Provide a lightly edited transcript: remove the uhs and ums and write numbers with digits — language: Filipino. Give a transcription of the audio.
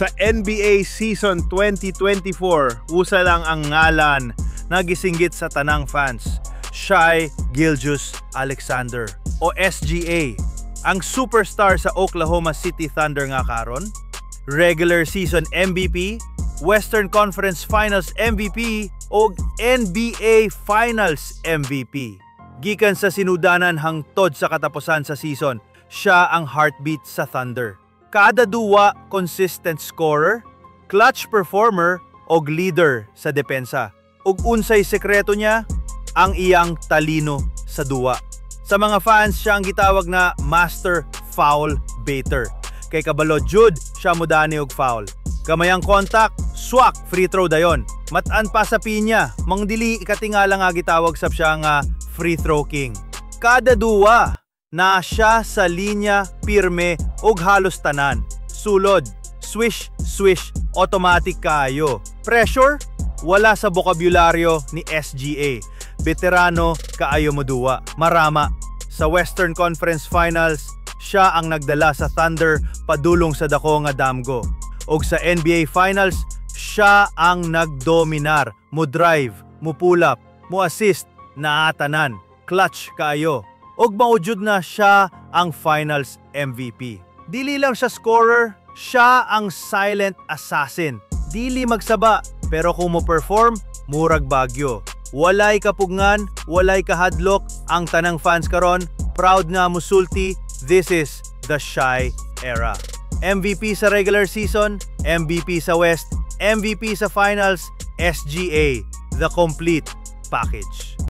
Sa NBA Season 2024, usa lang ang ngalan na gisinggit sa tanang fans, Shai Gilgeous-Alexander o SGA, ang superstar sa Oklahoma City Thunder nga karon, regular season MVP, Western Conference Finals MVP o NBA Finals MVP. Gikan sa sinudanan hangtod sa katapusan sa season, siya ang heartbeat sa Thunder. Kada duwa consistent scorer, clutch performer o leader sa depensa. Ug unsay sekreto niya, ang iyang talino sa duwa. Sa mga fans, siya ang gitawag na master foul baiter. Kay kabalo jud siya mudani og foul. Kamayang contact, swak, free throw dayon. Matan pa sa pinya, mangdili ikatingala nga gitawag sab siya nga free throw king. Kada duwa na siya sa linya pirme og halos tanan. Sulod, swish, swish, automatic kaayo. Pressure, wala sa bokabularyo ni SGA. Veterano kaayo mo duwa. Marama. Sa Western Conference Finals, siya ang nagdala sa Thunder padulong sa dako nga damgo. Og sa NBA Finals, siya ang nagdominar, mo drive, mo pull up, mo assist, naatanan, clutch kaayo. Og maujud na siya ang Finals MVP. Dili lang siya scorer, siya ang silent assassin. Dili magsaba, pero kung mo perform, murag bagyo. Walay kapugngan, walay kahadlok, ang tanang fans karon, proud nga musulti, this is the Shai era. MVP sa regular season, MVP sa West, MVP sa Finals, SGA, the complete package.